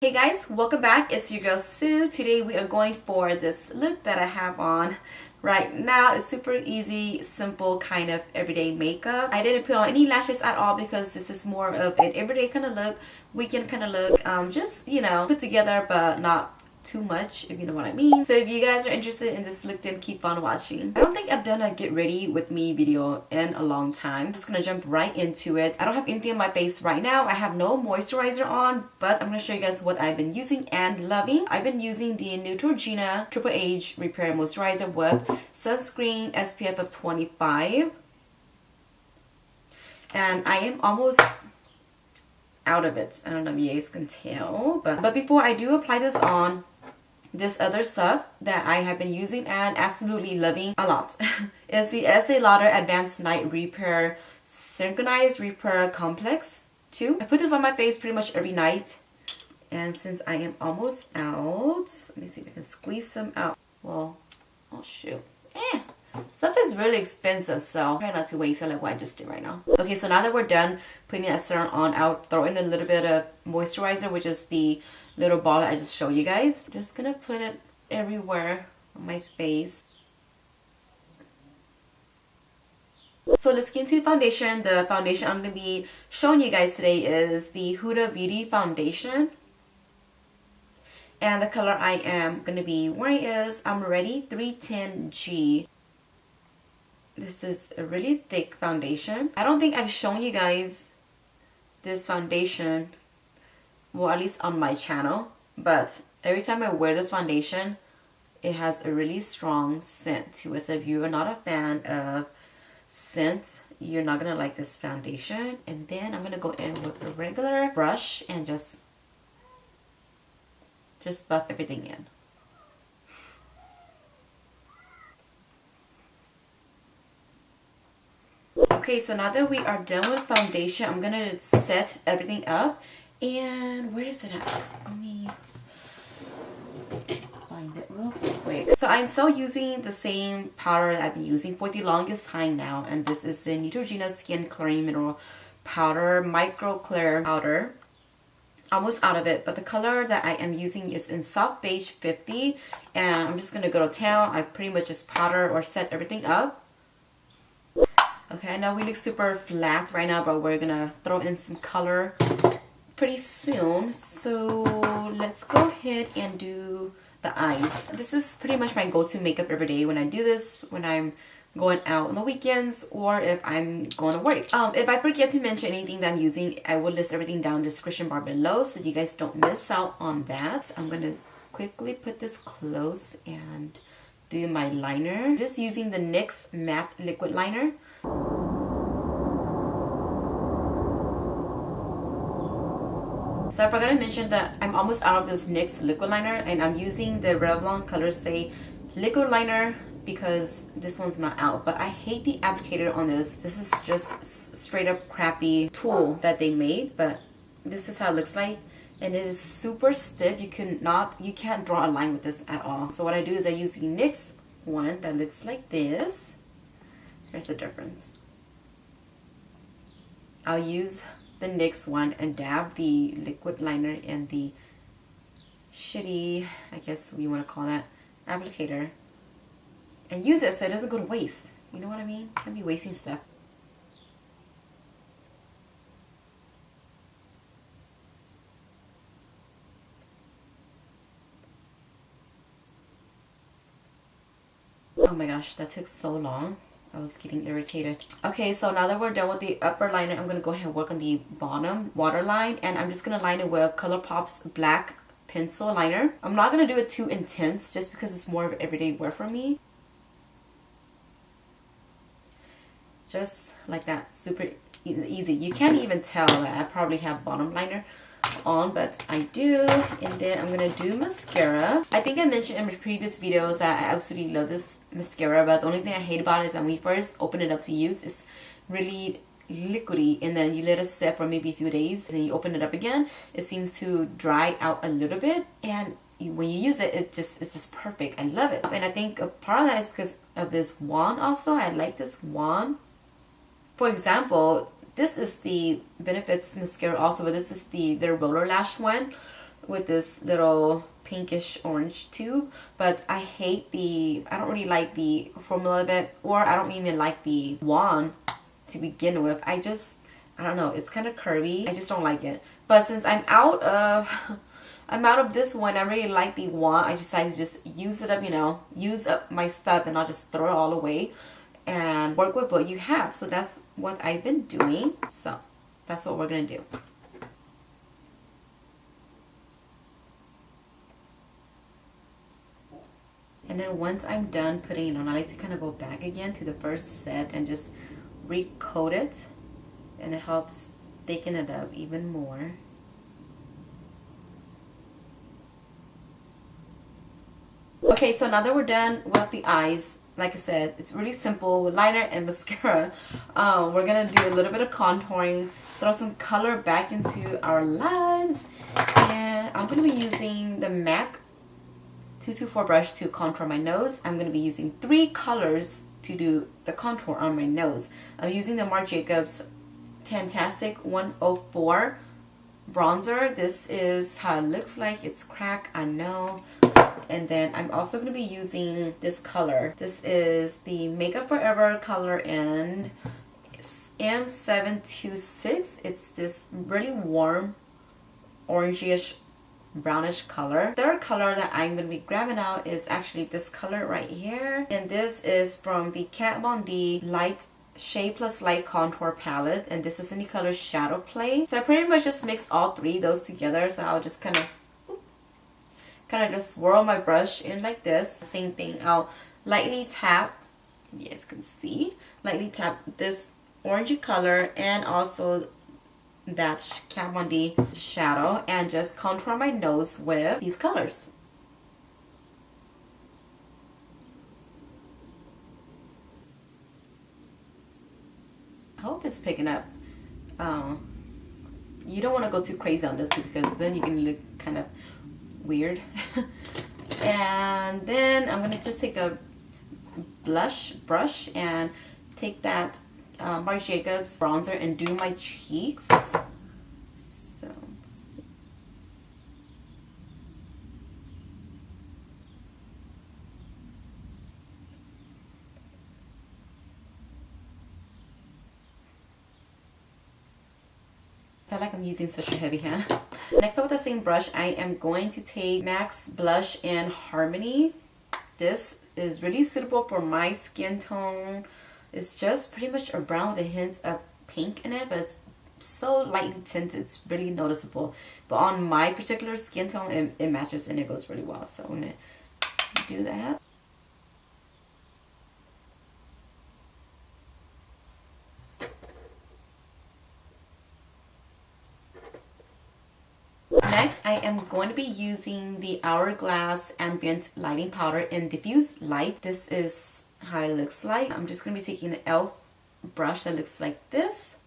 Hey guys, welcome back. It's your girl Sue. Today we are going for this look that I have on right now. It's super easy, simple kind of everyday makeup. I didn't put on any lashes at all because this is more of an everyday kind of look, weekend kind of look. Just, you know, put together but not too much, if you know what I mean. So if you guys are interested in this look, then keep on watching. I don't think I've done a get ready with me video in a long time. I'm just gonna jump right into it. I don't have anything on my face right now. I have no moisturizer on, but I'm gonna show you guys what I've been using and loving. I've been using the Neutrogena Triple Age Repair Moisturizer with sunscreen SPF of 25. And I am almost out of it. I don't know if you guys can tell, but before I do apply this on, this other stuff that I have been using and absolutely loving a lot is the Estee Lauder Advanced Night Repair Synchronized Repair Complex 2. I put this on my face pretty much every night, and since I am almost out, let me see if I can squeeze some out. Well, oh shoot. Stuff is really expensive, so try not to waste it like what I just did right now. Okay, so now that we're done putting that serum on, I'll throw in a little bit of moisturizer, which is the little ball that I just showed you guys. Just gonna put it everywhere on my face. So let's get into foundation. The foundation I'm gonna be showing you guys today is the Huda Beauty foundation. And the color I am gonna be wearing is I'm Ready 310G. This is a really thick foundation. I don't think I've shown you guys this foundation, well, at least on my channel, but every time I wear this foundation, it has a really strong scent to it. So if you are not a fan of scents, you're not gonna like this foundation. And then I'm gonna go in with a regular brush and just buff everything in. Okay, so now that we are done with foundation, I'm gonna set everything up. And where is it at? Let me find it real quick. So I'm still using the same powder that I've been using for the longest time now, and this is the Neutrogena Skin Clearing Mineral Powder, Micro Clear Powder. Almost out of it, but the color that I am using is in Soft Beige 50, and I'm just gonna go to town. I pretty much just powder or set everything up. Okay, I know we look super flat right now, but we're gonna throw in some color pretty soon. So let's go ahead and do the eyes. This is pretty much my go-to makeup every day when I do this, when I'm going out on the weekends or if I'm going to work. If I forget to mention anything that I'm using, I will list everything down in the description bar below so you guys don't miss out on that. I'm gonna quickly put this close and do my liner. Just using the NYX matte liquid liner. So I forgot to mention that I'm almost out of this NYX liquid liner, and I'm using the Revlon Color Stay liquid liner because this one's not out. But I hate the applicator on this. This is just straight up crappy tool that they made, but this is how it looks like. And it is super stiff. You can't draw a line with this at all. So what I do is I use the NYX one that looks like this. Here's the difference. I'll use the NYX one and dab the liquid liner in the shitty, I guess you want to call that, applicator, and use it so it doesn't go to waste. You know what I mean? Can't be wasting stuff. Oh my gosh, that took so long. I was getting irritated. Okay, so now that we're done with the upper liner, I'm going to go ahead and work on the bottom waterline. And I'm just going to line it with Colourpop's black pencil liner. I'm not going to do it too intense just because it's more of everyday wear for me. Just like that. Super easy. You can't even tell that I probably have bottom liner on, but I do. And then I'm gonna do mascara. I think I mentioned in my previous videos that I absolutely love this mascara, but the only thing I hate about it is that when you first open it up to use, it's really liquidy, and then you let it set for maybe a few days, and you open it up again, it seems to dry out a little bit, and when you use it, it's just perfect. I love it. And I think a part of that is because of this wand also. I like this wand. For example, this is the Benefits mascara also, but this is their Roller Lash one. with this little pinkish orange tube, but I don't really like the formula of it, or I don't even like the wand to begin with. I don't know, it's kind of curvy. I just don't like it. But since I'm out of this one, I really like the wand. I decided to just use it up, you know, use up my stuff, and I'll just throw it all away and work with what you have. So that's what I've been doing. So that's what we're gonna do. And then once I'm done putting it on, I like to kind of go back again to the first set and just recoat it, and it helps thicken it up even more. Okay, so now that we're done with the eyes, like I said, it's really simple with liner and mascara. We're gonna do a little bit of contouring, throw some color back into our lives, and I'm gonna be using the MAC 224 brush to contour my nose. I'm going to be using 3 colors to do the contour on my nose. I'm using the Marc Jacobs Fantastic 104 bronzer. This is how it looks like. It's cracked, I know. And then I'm also going to be using this color. This is the Makeup Forever color in M726. It's this really warm orangish brownish color. Third color that I'm going to be grabbing out is actually this color right here, and this is from the Kat Von D Light Shade Plus Light Contour Palette, and this is in the color Shadow Play. So I pretty much just mix all 3 of those together. So I'll just kind of just swirl my brush in like this. Same thing, I'll lightly tap, you guys can see, lightly tap this orangey color and also that Kat Von D shadow, and just contour my nose with these colors. I hope it's picking up. You don't want to go too crazy on this because then you can look kind of weird. And then I'm gonna just take a blush brush and take that Marc Jacobs bronzer and do my cheeks. So let's see. I feel like I'm using such a heavy hand. Next up, with the same brush, I am going to take MAC's blush in Harmony. This is really suitable for my skin tone. It's just pretty much a brown with a hint of pink in it, but it's so lightly tinted, it's really noticeable. But on my particular skin tone, it matches and it goes really well. So I'm gonna do that. Next, I am going to be using the Hourglass Ambient Lighting Powder in Diffuse Light. This is how it looks like. I'm just going to be taking an e.l.f. brush that looks like this.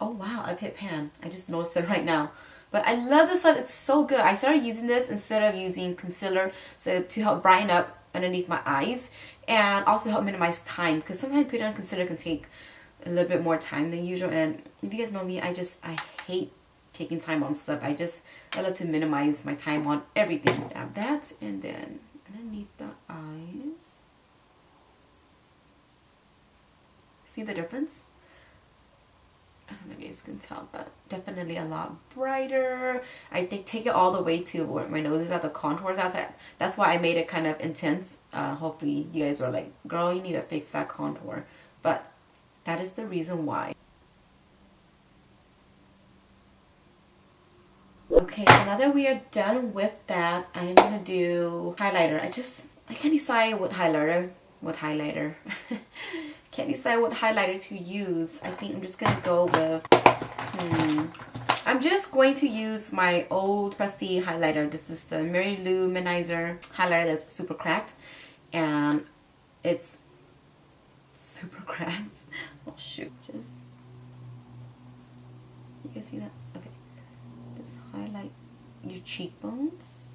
Oh wow, I've hit pan. I just noticed it right now. But I love this light. It's so good. I started using this instead of using concealer, so to help brighten up underneath my eyes and also help minimize time, because sometimes putting on concealer can take a little bit more time than usual. And if you guys know me, I hate taking time on stuff. I love to minimize my time on everything. Add that, and then underneath the eyes. See the difference? I don't know if you guys can tell, but definitely a lot brighter. I take it all the way to where my nose is at, the contours outside. That's why I made it kind of intense. Hopefully you guys were like, girl, you need to fix that contour. But that is the reason why. Okay, so now that we are done with that, I am gonna do highlighter. I can't decide what highlighter. Can't decide what highlighter to use. I think I'm just gonna go with I'm just going to use my old trusty highlighter. This is the Mary Lou Manizer highlighter that's super cracked, and it's super cracked. Oh shoot, just, you guys see that? Okay, just highlight your cheekbones,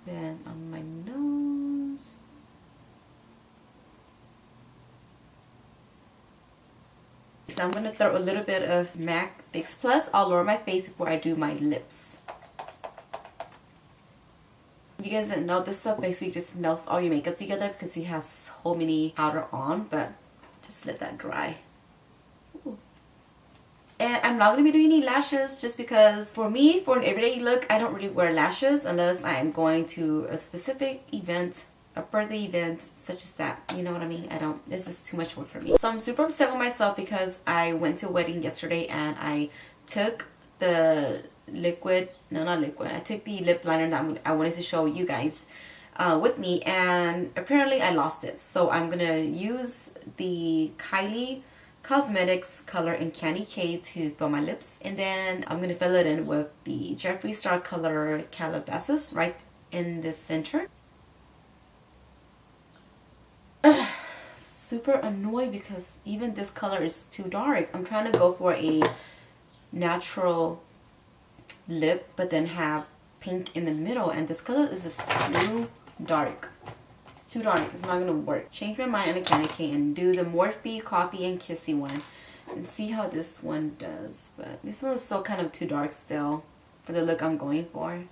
then on my nose, So I'm gonna throw a little bit of MAC Fix Plus all over my face before I do my lips. If you guys didn't know, this stuff basically just melts all your makeup together because it has so many powder on, but just let that dry. Ooh. And I'm not going to be doing any lashes just because for me, for an everyday look, I don't really wear lashes unless I am going to a specific event, a birthday event such as that. You know what I mean? This is too much work for me. So I'm super upset with myself because I went to a wedding yesterday and I took the I took the lip liner that I wanted to show you guys with me, and apparently I lost it. So I'm gonna use the Kylie Cosmetics color in Candy K to fill my lips, and then I'm gonna fill it in with the Jeffree Star color Calabasas right in the center. Super annoyed because even this color is too dark. I'm trying to go for a natural lip but then have pink in the middle, and this color is just too dark. It's too dark. It's not gonna work. Change my mind on a Candy Cane and do the Morphe, Coffee, and Kissy one and see how this one does. But this one is still kind of too dark still for the look I'm going for.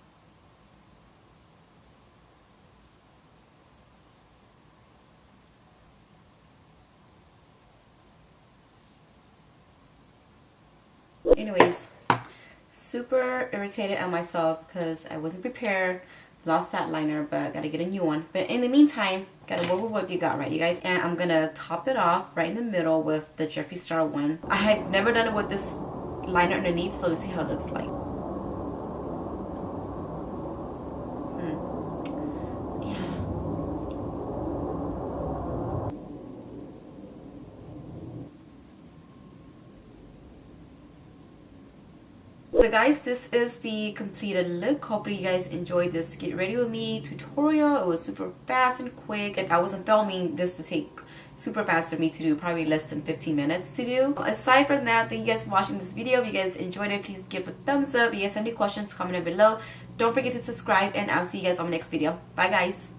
Anyways, super irritated at myself because I wasn't prepared, lost that liner, but gotta get a new one. But in the meantime, gotta work with what you got, right, you guys? And I'm gonna top it off right in the middle with the Jeffree Star one. I had never done it with this liner underneath, so let's see how it looks like. So guys, this is the completed look. Hopefully you guys enjoyed this get ready with me tutorial. It was super fast and quick. If I wasn't filming, this would take super fast for me to do, probably less than 15 minutes to do. Aside from that, thank you guys for watching this video. If you guys enjoyed it, please give a thumbs up. If you guys have any questions, comment down below. Don't forget to subscribe, and I'll see you guys on the next video. Bye guys.